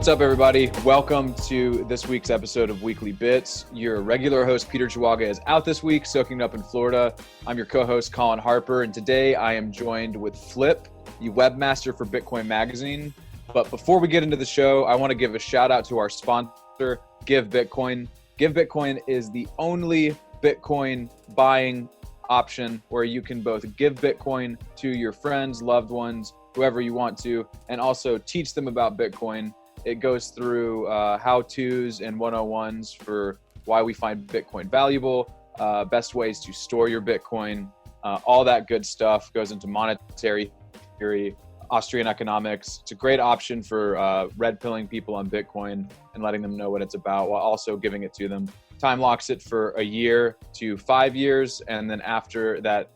What's up, everybody? Welcome to this week's episode of Weekly Bits. Your regular host, Peter Chawaga, is out this week, soaking up in Florida. I'm your co-host, Colin Harper, and today I am joined with Flip, the webmaster for Bitcoin Magazine. But before we get into the show, I want to give a shout out to our sponsor, Give Bitcoin. Give Bitcoin is the only Bitcoin buying option where you can both give Bitcoin to your friends, loved ones, whoever you want to, and also teach them about Bitcoin. It goes through how-tos and 101s for why we find Bitcoin valuable, best ways to store your Bitcoin, all that good stuff goes into monetary theory, Austrian economics. It's a great option for red-pilling people on Bitcoin and letting them know what it's about while also giving it to them. Time locks it for a year to 5 years, and then after that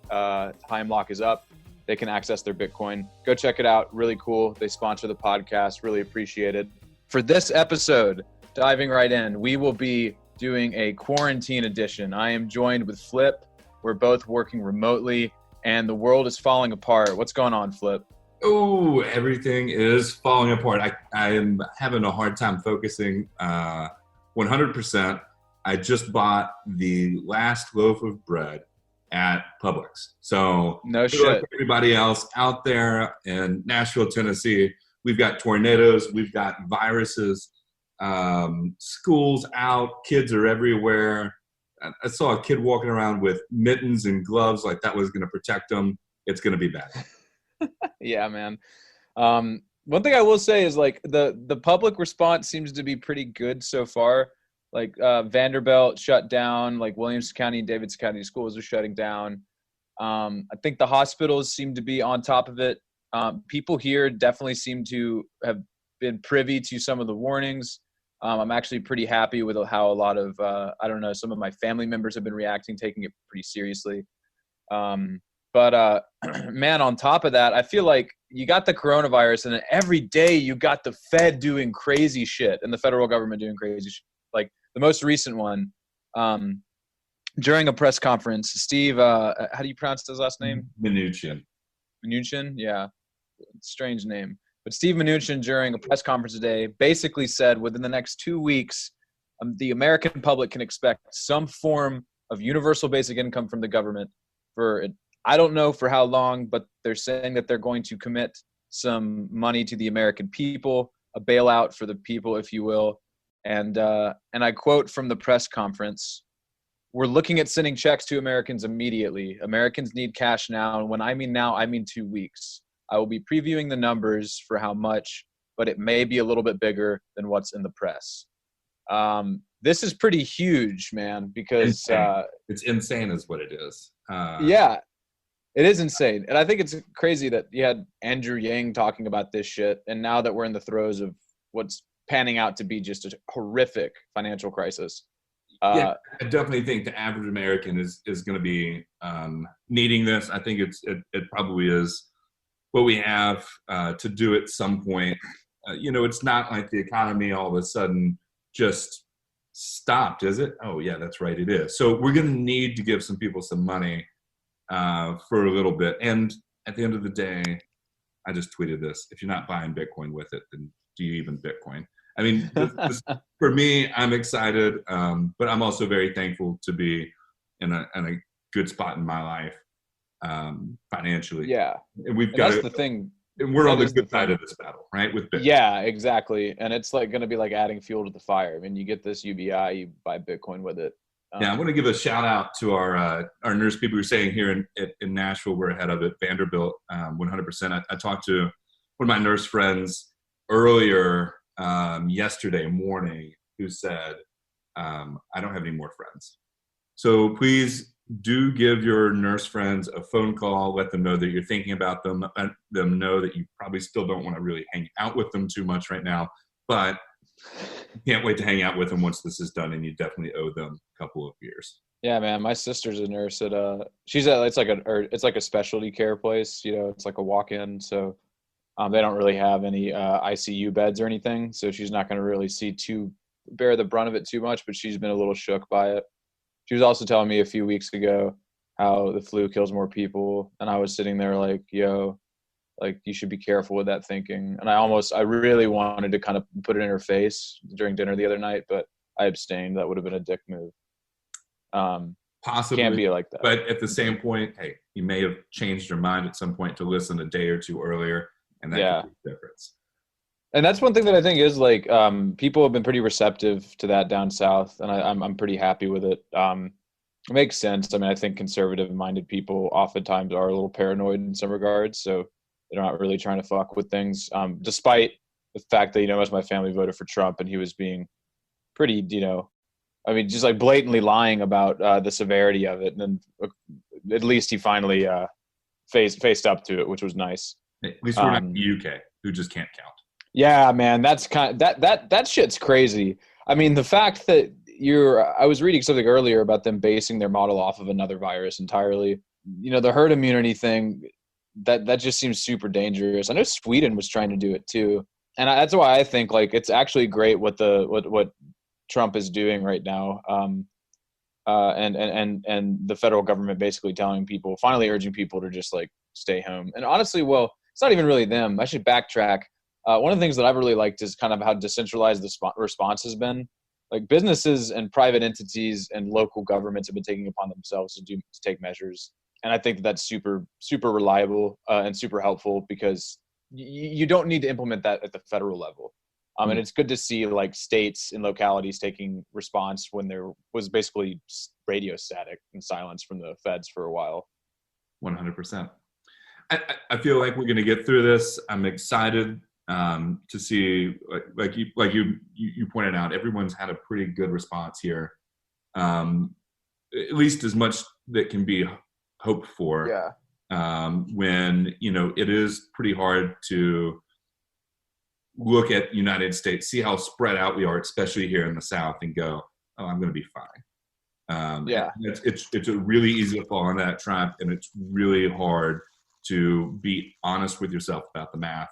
time lock is up, they can access their Bitcoin. Go check it out. Really cool. They sponsor the podcast. Really appreciate it. For this episode, diving right in, we will be doing a quarantine edition. I am joined with Flip. We're both working remotely, and the world is falling apart. What's going on, Flip? Oh, everything is falling apart. I am having a hard time focusing 100%. I just bought the last loaf of bread at Publix. So no shit. Like everybody else out there in Nashville, Tennessee, we've got tornadoes, we've got viruses, schools out, kids are everywhere. I saw a kid walking around with mittens and gloves like that was going to protect them. It's going to be bad. Yeah, man. One thing I will say is like the public response seems to be pretty good so far. Like Vanderbilt shut down, like Williams County and Davidson County schools are shutting down. I think the hospitals seem to be on top of it. People here definitely seem to have been privy to some of the warnings. I'm actually pretty happy with how a lot of, some of my family members have been reacting, taking it pretty seriously. But man, on top of that, I feel like you got the coronavirus and then every day you got the Fed doing crazy shit and the federal government doing crazy shit. Like the most recent one, during a press conference, Steve, how do you pronounce his last name? Mnuchin, yeah. Strange name. But Steve Mnuchin, during a press conference today, basically said within the next 2 weeks, the American public can expect some form of universal basic income from the government for, I don't know for how long, but they're saying that they're going to commit some money to the American people, a bailout for the people, if you will. And I quote from the press conference, "We're looking at sending checks to Americans immediately. Americans need cash now. And when I mean now, I mean 2 weeks. I will be previewing the numbers for how much, but it may be a little bit bigger than what's in the press." This is pretty huge, man, because it's insane is what it is. Yeah, it is insane. And I think it's crazy that you had Andrew Yang talking about this shit. And now that we're in the throes of what's panning out to be just a horrific financial crisis. Yeah, I definitely think the average American is going to be needing this. I think it probably is what we have to do at some point. It's not like the economy all of a sudden just stopped, is it? Oh, yeah, that's right, it is. So we're going to need to give some people some money for a little bit. And at the end of the day, I just tweeted this. If you're not buying Bitcoin with it, then do you even Bitcoin? I mean, this, for me, I'm excited, but I'm also very thankful to be in a good spot in my life financially. Yeah, and that's the thing. And we're on the good side of this battle, right? With Bitcoin. Yeah, exactly. And it's like going to be like adding fuel to the fire. I mean, you get this UBI, you buy Bitcoin with it. Yeah, I want to give a shout out to our nurse people who are saying here in Nashville, we're ahead of it. Vanderbilt, 100%. I talked to one of my nurse friends earlier yesterday morning who said, I don't have any more friends. So please do give your nurse friends a phone call. Let them know that you're thinking about them. Let them know that you probably still don't want to really hang out with them too much right now, but you can't wait to hang out with them once this is done, and you definitely owe them a couple of beers. Yeah, man. My sister's a nurse at it's like a specialty care place. It's like a walk-in. So they don't really have any ICU beds or anything. So she's not going to really bear the brunt of it too much, but she's been a little shook by it. She was also telling me a few weeks ago how the flu kills more people. And I was sitting there like, yo, Like, you should be careful with that thinking. And I really wanted to kind of put it in her face during dinner the other night, but I abstained. That would have been a dick move. Possibly, Can't be like that. but at the same point, hey, you may have changed your mind at some point to listen a day or two earlier, and that could be the difference. And that's one thing that I think is like, people have been pretty receptive to that down south, and I'm pretty happy with it. It makes sense. I mean, I think conservative-minded people oftentimes are a little paranoid in some regards, so they're not really trying to fuck with things. Despite the fact that, most of my family voted for Trump, and he was being pretty, I mean, just like blatantly lying about the severity of it. And then at least he finally faced up to it, which was nice. At least we're not in the UK, who just can't count. Yeah, man, that's that shit's crazy. I mean, the fact that I was reading something earlier about them basing their model off of another virus entirely. The herd immunity thing, that just seems super dangerous. I know Sweden was trying to do it too. And that's why I think like it's actually great what Trump is doing right now. And the federal government basically finally urging people to just like stay home. And honestly, well, it's not even really them. I should backtrack. One of the things that I've really liked is kind of how decentralized the response has been. Like, businesses and private entities and local governments have been taking upon themselves to take measures. And I think that's super, super reliable and super helpful, because you don't need to implement that at the federal level. And it's good to see like states and localities taking response when there was basically radio static and silence from the feds for a while. 100%. I feel like we're going to get through this. I'm excited to see, like you pointed out, everyone's had a pretty good response here. At least as much that can be hoped for. Yeah. When it is pretty hard to look at the United States, see how spread out we are, especially here in the South, and go, "Oh, I'm going to be fine." It's really easy to fall into that trap, and it's really hard to be honest with yourself about the math.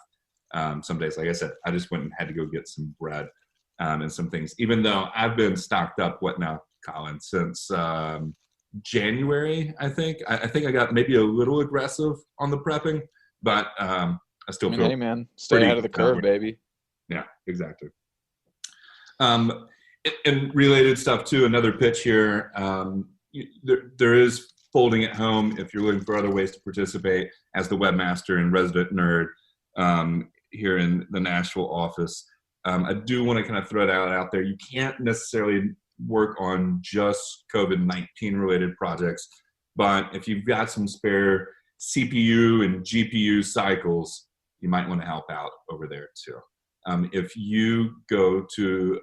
Some days, like I said, I just went and had to go get some bread and some things, even though I've been stocked up, what now, Colin, since January, I think. I think I got maybe a little aggressive on the prepping, but I still feel. Hey, man, stay ahead of the curve, baby. Yeah, exactly. And related stuff too, another pitch here. There is folding at home if you're looking for other ways to participate as the webmaster and resident nerd here in the Nashville office. I do want to kind of throw it out there. You can't necessarily work on just COVID-19 related projects, but if you've got some spare CPU and GPU cycles, you might want to help out over there too. If you go to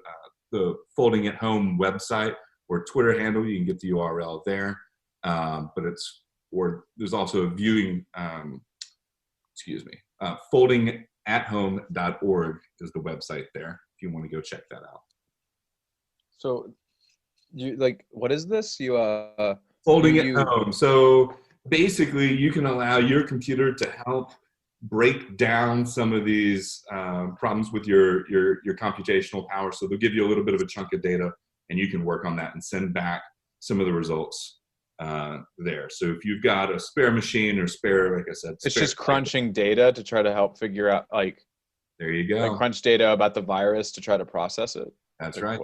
the Folding at Home website or Twitter handle, you can get the URL there. But there's also a viewing, foldingathome.org is the website there if you want to go check that out. So, what is this? Folding at home. So basically, you can allow your computer to help break down some of these problems with your computational power. So they'll give you a little bit of a chunk of data, and you can work on that and send back some of the results there. So if you've got a spare machine or spare, like I said, it's just crunching data to try to help figure out, like, there you go. Like, crunch data about the virus to try to process it. That's right.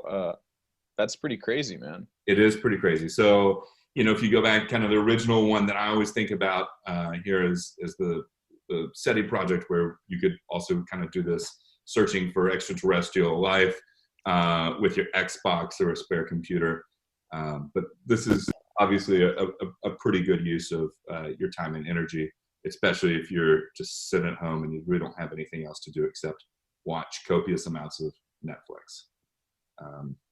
That's pretty crazy, man. It is pretty crazy. So, if you go back, kind of the original one that I always think about here is the SETI project, where you could also kind of do this searching for extraterrestrial life with your Xbox or a spare computer. But this is obviously a pretty good use of your time and energy, especially if you're just sitting at home and you really don't have anything else to do except watch copious amounts of Netflix.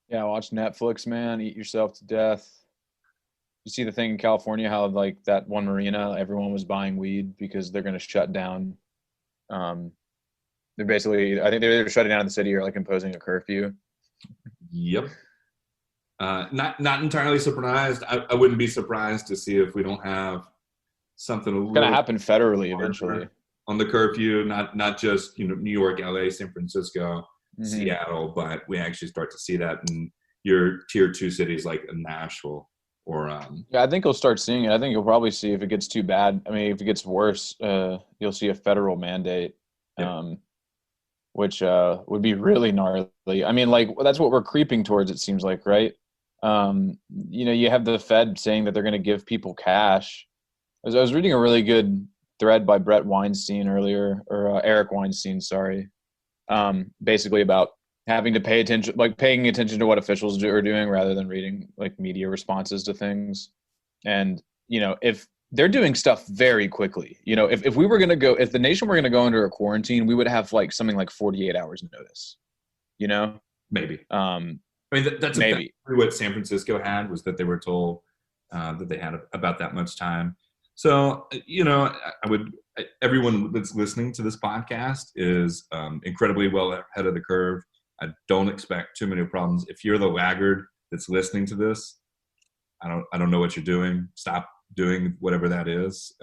Yeah, watch Netflix, man. Eat yourself to death. You see the thing in California, how like that one marina, everyone was buying weed because they're going to shut down. They're basically, I think they're shutting down the city or like imposing a curfew. Yep. Not entirely surprised. I wouldn't be surprised to see if we don't have something It's going to happen federally eventually on the curfew. Not just New York, LA, San Francisco, Seattle, but we actually start to see that in your tier 2 cities like Nashville. or Yeah, I think you'll start seeing it. I think you'll probably see if it gets too bad. I mean, if it gets worse, you'll see a federal mandate, yeah, um, which would be really gnarly. I mean, like that's what we're creeping towards. It seems like, right? You have the Fed saying that they're going to give people cash. I was reading a really good thread by Brett Weinstein earlier, or Eric Weinstein, sorry, basically about having to paying attention to what officials are doing rather than reading like media responses to things. And, if they're doing stuff very quickly, if we were going to go, if the nation were going to go under a quarantine, we would have like something like 48 hours notice, you know? maybe. Um, I mean, that's maybe. what San Francisco had, was that they were told that they had about that much time. So, I would, everyone that's listening to this podcast is incredibly well ahead of the curve. I don't expect too many problems. If you're the laggard that's listening to this, I don't know what you're doing. Stop doing whatever that is.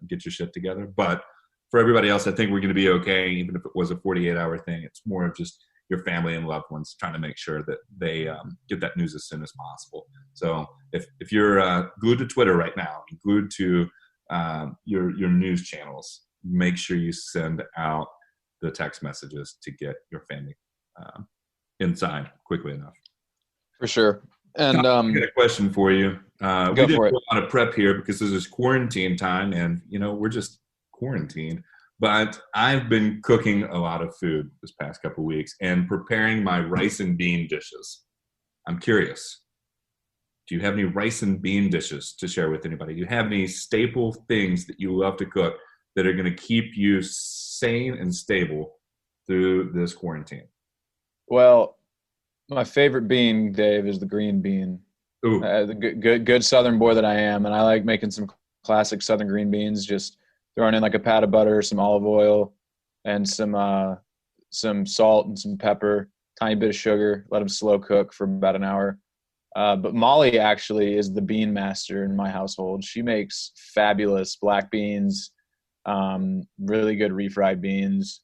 Get your shit together. But for everybody else, I think we're going to be okay. Even if it was a 48-hour thing, it's more of just your family and loved ones trying to make sure that they get that news as soon as possible. So if you're glued to Twitter right now, glued to your news channels, make sure you send out the text messages to get your family inside quickly enough. For sure. And I got a question for you. We didn't for it. do a lot of prep here because this is quarantine time, and we're just quarantined. But I've been cooking a lot of food this past couple of weeks and preparing my rice and bean dishes. I'm curious, do you have any rice and bean dishes to share with anybody? Do you have any staple things that you love to cook that are going to keep you sane and stable through this quarantine? Well, my favorite bean, Dave, is the green bean. Ooh, The good Southern boy that I am, and I like making some classic Southern green beans. Just throwing in like a pat of butter, some olive oil, and some salt and some pepper, tiny bit of sugar. Let them slow cook for about an hour. But Molly actually is the bean master in my household. She makes fabulous black beans, really good refried beans,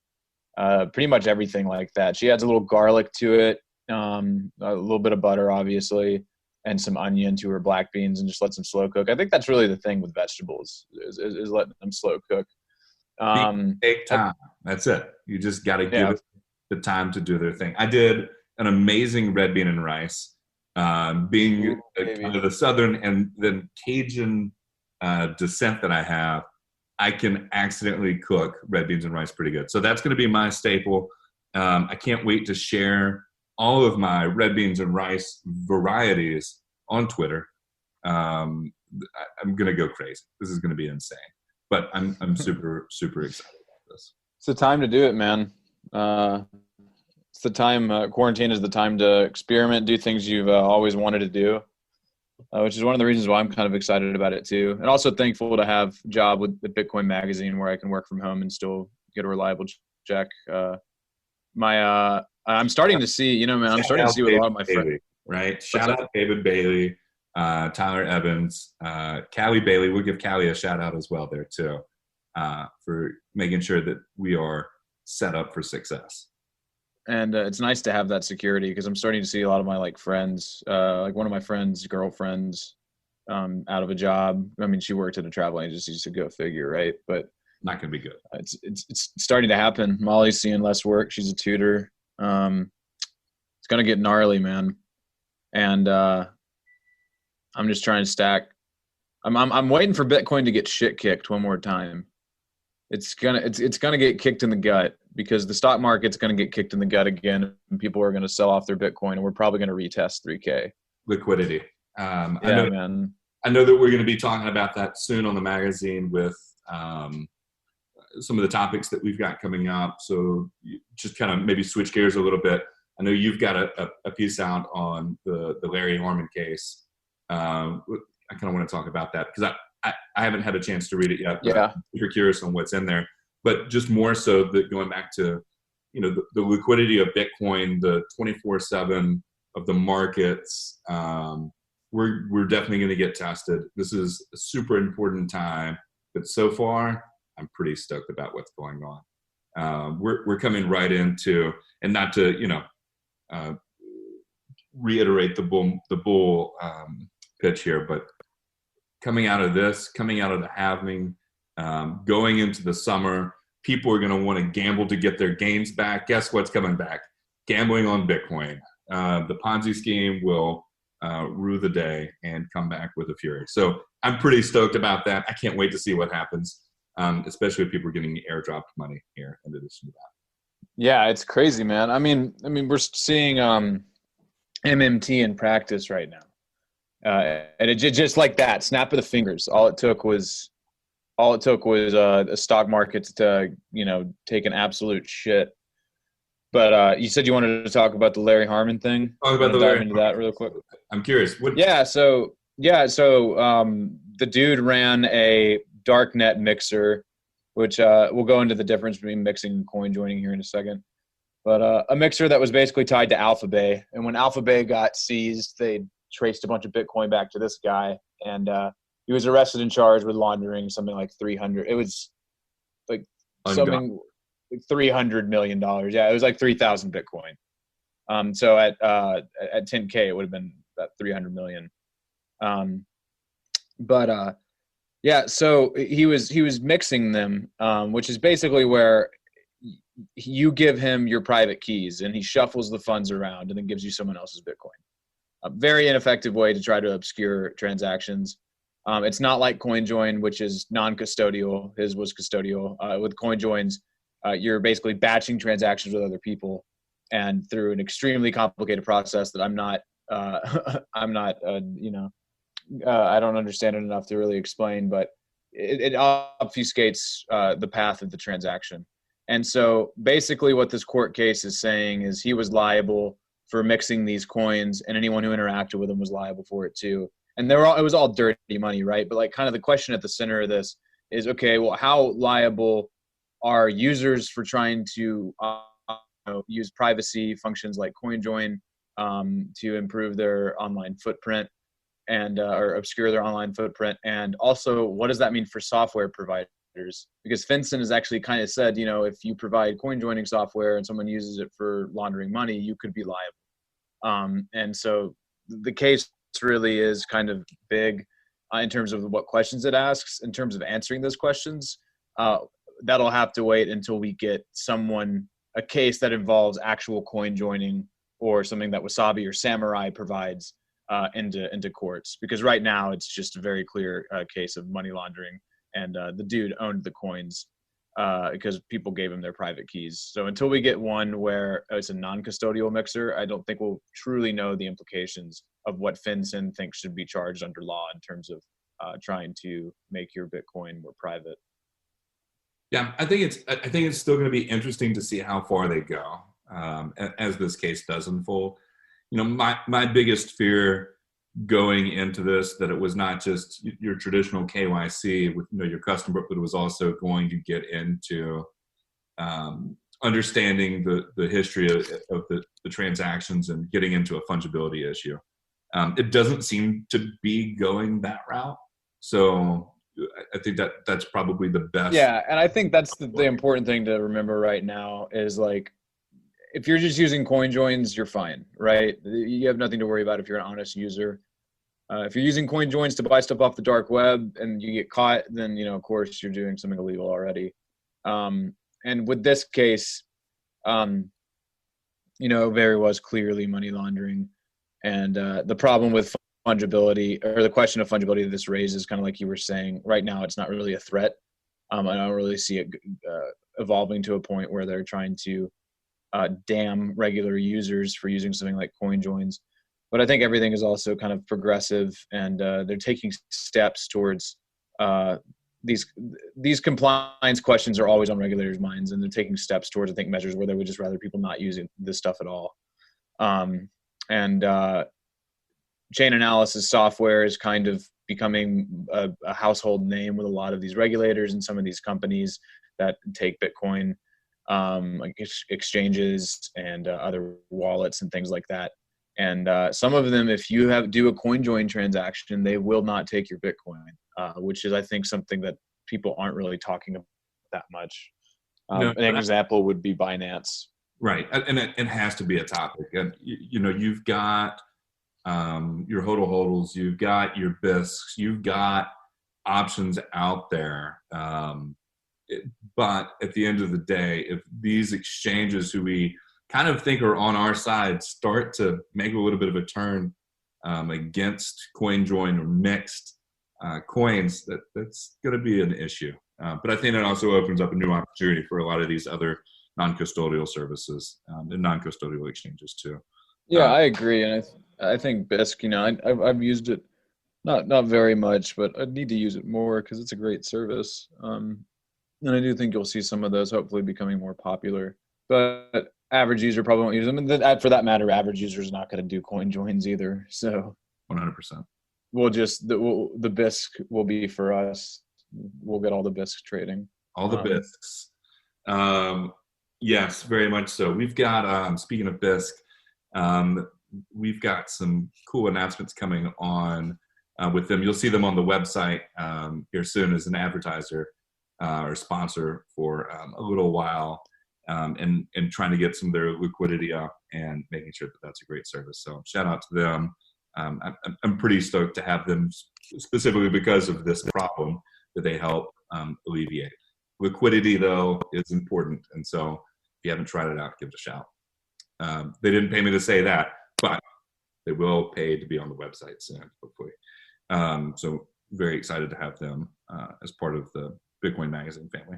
pretty much everything like that. She adds a little garlic to it, a little bit of butter, obviously, and some onion to her black beans, and just lets them slow cook. I think that's really the thing with vegetables is letting them slow cook. Take time. That's it. You just got to give Yeah. it the time to do their thing. I did an amazing red bean and rice. Being kind of the Southern and then Cajun descent that I have, I can accidentally cook red beans and rice pretty good. So that's going to be my staple. I can't wait to share all of my red beans and rice varieties on Twitter. I'm going to go crazy. This is going to be insane. But I'm super, super excited about this. It's the time to do it, man. It's the time. Quarantine is the time to experiment, do things you've always wanted to do, which is one of the reasons why I'm kind of excited about it too. And also thankful to have a job with the Bitcoin magazine where I can work from home and still get a reliable check. I'm starting to see, man, I'm starting to see with a lot of my friends. Right? Shout out David Bailey, Tyler Evans, Callie Bailey. We'll give Callie a shout out as well there too, for making sure that we are set up for success. And it's nice to have that security because I'm starting to see a lot of my friends, like one of my friends' girlfriends, out of a job. I mean, she worked at a travel agency, so go figure, right? But not going to be good. It's starting to happen. Molly's seeing less work. She's a tutor. It's gonna get gnarly, man. And I'm just trying to stack. I'm waiting for Bitcoin to get shit kicked one more time. It's gonna get kicked in the gut because the stock market's gonna get kicked in the gut again, and people are gonna sell off their Bitcoin, and we're probably gonna retest 3K. Liquidity. Man. I know that we're going to be talking about that soon on the magazine with some of the topics that we've got coming up. So just kind of maybe switch gears a little bit. I know you've got a piece out on the Larry Harmon case. I kind of want to talk about that because I haven't had a chance to read it yet. But I'm super curious on what's in there. But just more so that going back to, the liquidity of Bitcoin, the 24/7 of the markets, we're definitely going to get tested. This is a super important time. But so far, I'm pretty stoked about what's going on. We're coming right into, and not to reiterate the bull pitch here, but coming out of the halving, going into the summer, people are going to want to gamble to get their gains back. Guess what's coming back? Gambling on Bitcoin. The Ponzi scheme will rue the day and come back with a fury. So I'm pretty stoked about that. I can't wait to see what happens, especially if people are getting airdropped money here in addition to that. Yeah, it's crazy, man. I mean, we're seeing MMT in practice right now. And it just like that, snap of the fingers. All it took was the stock markets to, take an absolute shit. But you said you wanted to talk about the Larry Harmon thing. Talk about dive into that real quick. I'm curious. So the dude ran a darknet mixer, which we'll go into the difference between mixing and coin joining here in a second. But a mixer that was basically tied to AlphaBay, and when AlphaBay got seized, they traced a bunch of Bitcoin back to this guy, and he was arrested and charged with laundering something like 300. It was like something like $300 million. Yeah, it was like 3,000 Bitcoin. So at 10K, it would have been about 300 million. So he was mixing them, which is basically where you give him your private keys and he shuffles the funds around and then gives you someone else's Bitcoin. A very ineffective way to try to obscure transactions. It's not like CoinJoin, which is non-custodial. His was custodial. With CoinJoins, you're basically batching transactions with other people, and through an extremely complicated process that I don't understand it enough to really explain, but it obfuscates the path of the transaction. And so basically what this court case is saying is he was liable for mixing these coins, and anyone who interacted with him was liable for it too. And it was all dirty money, right? But like kind of the question at the center of this is, okay, well, how liable are users for trying to use privacy functions like CoinJoin to improve their online footprint and or obscure their online footprint? And also, what does that mean for software providers? Because FinCEN has actually kind of said, if you provide coin joining software and someone uses it for laundering money, you could be liable. And so the case really is kind of big in terms of what questions it asks. In terms of answering those questions, that'll have to wait until we get a case that involves actual coin joining or something that Wasabi or Samurai provides into courts. Because right now it's just a very clear case of money laundering. And the dude owned the coins because people gave him their private keys. So until we get one where it's a non-custodial mixer, I don't think we'll truly know the implications of what FinCEN thinks should be charged under law in terms of trying to make your Bitcoin more private. Yeah, I think it's still going to be interesting to see how far they go as this case does unfold. My biggest fear going into this, that it was not just your traditional KYC with your customer, but it was also going to get into understanding the history of the transactions and getting into a fungibility issue. It doesn't seem to be going that route. So I think that's probably the best. Yeah, and I think that's the important thing to remember right now is, like, if you're just using coin joins, you're fine, right? You have nothing to worry about if you're an honest user. If you're using coin joins to buy stuff off the dark web and you get caught, then, of course, you're doing something illegal already. And with this case, there was clearly money laundering. And the problem with fungibility, or the question of fungibility that this raises, kind of like you were saying, right now it's not really a threat. I don't really see it evolving to a point where they're trying to damn regular users for using something like coin joins. But I think everything is also kind of progressive, and they're taking steps towards these compliance questions are always on regulators' minds, and they're taking steps towards, I think, measures where they would just rather people not using this stuff at all. Chain analysis software is kind of becoming a household name with a lot of these regulators and some of these companies that take Bitcoin, like exchanges and other wallets and things like that. And some of them, if you do a coin join transaction, they will not take your Bitcoin, which is, I think, something that people aren't really talking about that much. An example would be Binance. Right. And it has to be a topic. And, you've got your hodls, you've got your bisques, you've got options out there. But at the end of the day, if these exchanges who we kind of think are on our side start to make a little bit of a turn against CoinJoin or mixed coins, that's going to be an issue. But I think it also opens up a new opportunity for a lot of these other non-custodial services and non-custodial exchanges too. Yeah, I agree, and I think Bisq. I've used it not very much, but I need to use it more because it's a great service. And I do think you'll see some of those hopefully becoming more popular. But average user probably won't use them, and for that matter, average user is not going to do coin joins either. So 100%. We'll just the Bisq will be for us. We'll get all the Bisq trading. All the Bisqs. Yes, very much so. We've got, speaking of Bisq, we've got some cool announcements coming on with them. You'll see them on the website here soon as an advertiser or sponsor for a little while, and trying to get some of their liquidity up and making sure that that's a great service. So shout out to them. I'm pretty stoked to have them specifically because of this problem that they help alleviate. Liquidity, though, is important. And so if you haven't tried it out, give it a shout. They didn't pay me to say that, but they will pay to be on the website soon, hopefully. So very excited to have them as part of the Bitcoin Magazine family.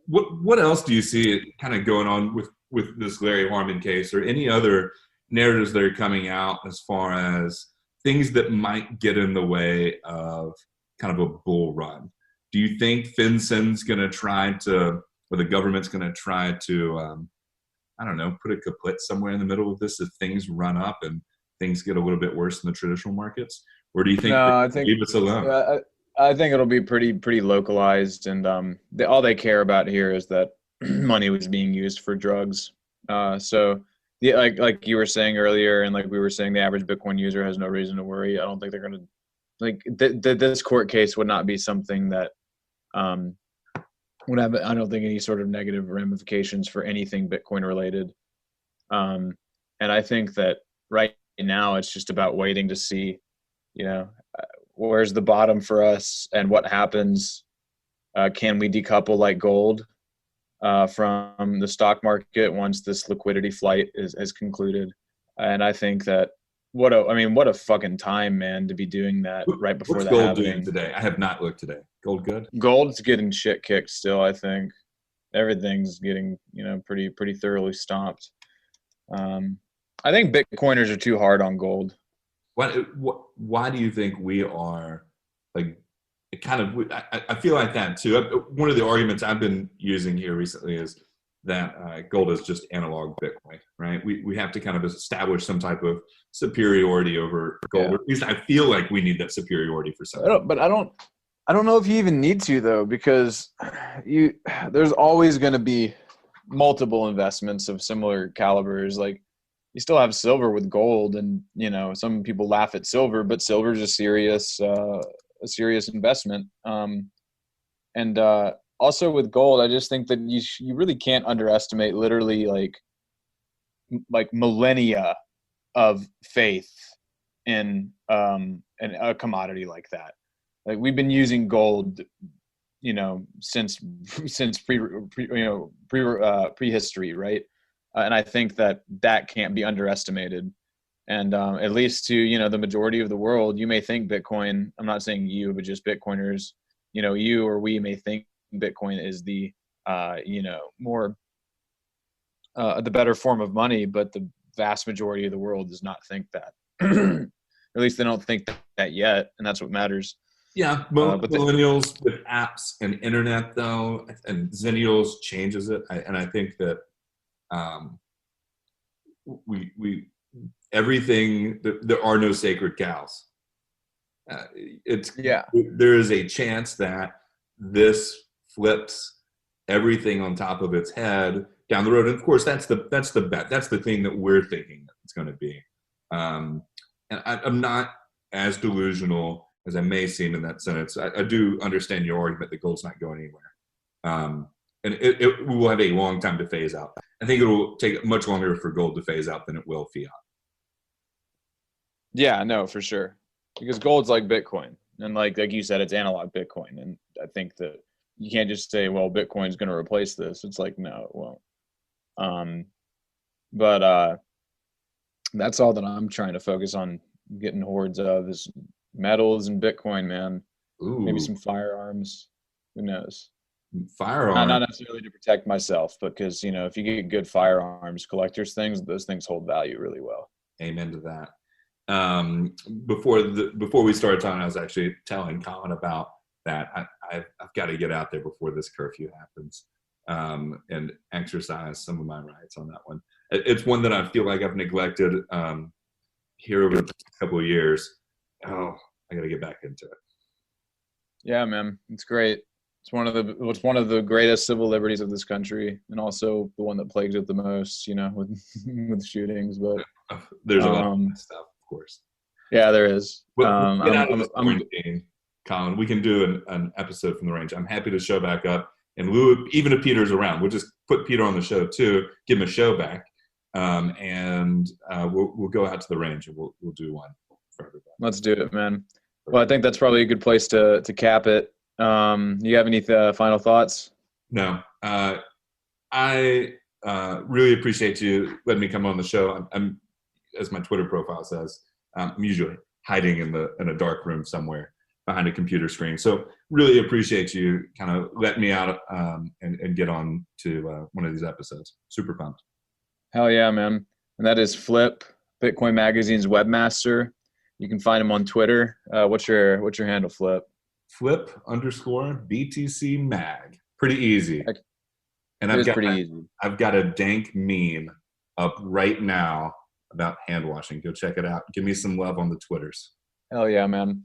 What else do you see kind of going on with this Larry Harmon case, or any other narratives that are coming out as far as things that might get in the way of kind of a bull run? Do you think FinCEN's going to try to, or the government's going to try to, I don't know, put a kaput somewhere in the middle of this if things run up and things get a little bit worse in the traditional markets? Or do you think leave us alone? I think it'll be pretty localized, and all they care about here is that money was being used for drugs. So yeah, like you were saying earlier, and like we were saying, the average Bitcoin user has no reason to worry. I don't think they're going to this court case would not be something that would have, I don't think, any sort of negative ramifications for anything Bitcoin related. And I think that right now it's just about waiting to see, where's the bottom for us and what happens. Can we decouple like gold from the stock market once this liquidity flight is concluded? And I think that what a fucking time, man, to be doing that right before What's that gold happening. doing today? I have not looked today. Gold good? Gold's getting shit kicked still. I think everything's getting pretty thoroughly stomped. I think Bitcoiners are too hard on gold. Why do you think we are like kind of? I feel like that too. One of the arguments I've been using here recently is that gold is just analog Bitcoin, right? We have to kind of establish some type of superiority over gold. Yeah. Or at least I feel like we need that superiority for something. But I don't know if you even need to, though, because there's always going to be multiple investments of similar calibers. Like, you still have silver with gold, and some people laugh at silver, but silver is a serious investment. And also with gold, I just think that you really can't underestimate literally like millennia of faith in a commodity like that. Like, we've been using gold, since prehistory, right? And I think that can't be underestimated. And at least to the majority of the world, you may think Bitcoin. I'm not saying you, but just Bitcoiners. You or we may think Bitcoin is the more the better form of money, but the vast majority of the world does not think that. Or at least they don't think that yet, and that's what matters. Yeah, but millennials with apps and internet, though, and Zennials changes it. I think that we everything. There are no sacred cows. There is a chance that this flips everything on top of its head down the road. And of course, that's the bet. That's the thing that we're thinking that it's going to be. And I'm not as delusional as I may seem in that sentence. I do understand your argument that gold's not going anywhere. And it will have a long time to phase out. I think it will take much longer for gold to phase out than it will fiat. Yeah, no, for sure. Because gold's like Bitcoin. And like you said, it's analog Bitcoin. And I think that you can't just say, well, Bitcoin's going to replace this. It's like, no, it won't. But that's all that I'm trying to focus on getting hordes of is metals and Bitcoin, man. Maybe Ooh, some firearms. Who knows? Not firearm. necessarily to protect myself, because if you get good firearms, collectors things, those things hold value really well. Amen to that. Before we started talking, I was actually telling Colin about that. I've got to get out there before this curfew happens, and exercise some of my rights on that one. It's one that I feel like I've neglected here over the couple of years. Oh, I got to get back into it. Yeah, man, it's great. It's one of the greatest civil liberties of this country, and also the one that plagues it the most. With with shootings, but There's a lot of um, stuff, of course. yeah, there is. But when we get out of this quarantine, Colin, we can do an episode from the range. I'm happy to show back up. And even if Peter's around, we'll just put Peter on the show too, give him a show back, and we'll go out to the range and we'll do one for everybody. Let's do it, man. Well, I think that's probably a good place to cap it. You have any final thoughts? No, I really appreciate you letting me come on the show. I'm as my Twitter profile says, I'm usually hiding in a dark room somewhere behind a computer screen. So really appreciate you kind of letting me out and get on to one of these episodes. Super pumped. Hell yeah, man. And that is Flip, Bitcoin Magazine's webmaster. You can find him on Twitter. What's your handle, Flip? Flip_BTC mag. Pretty easy. And I've got a dank meme up right now about hand washing. Go check it out. Give me some love on the Twitters. Hell yeah, man.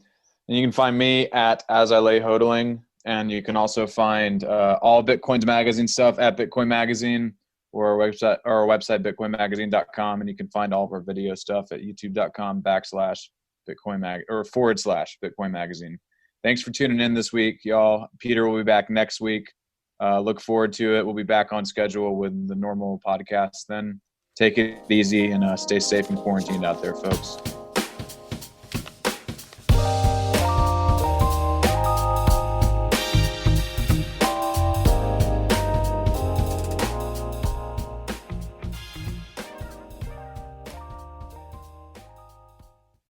And you can find me at As I Lay Hodling. And you can also find all Bitcoin's magazine stuff at Bitcoin Magazine or our website, bitcoinmagazine.com. And you can find all of our video stuff at youtube.com/Bitcoin Mag or /Bitcoin Magazine. Thanks for tuning in this week, y'all. Peter will be back next week. Look forward to it. We'll be back on schedule with the normal podcast then. Take it easy and stay safe and quarantined out there, folks.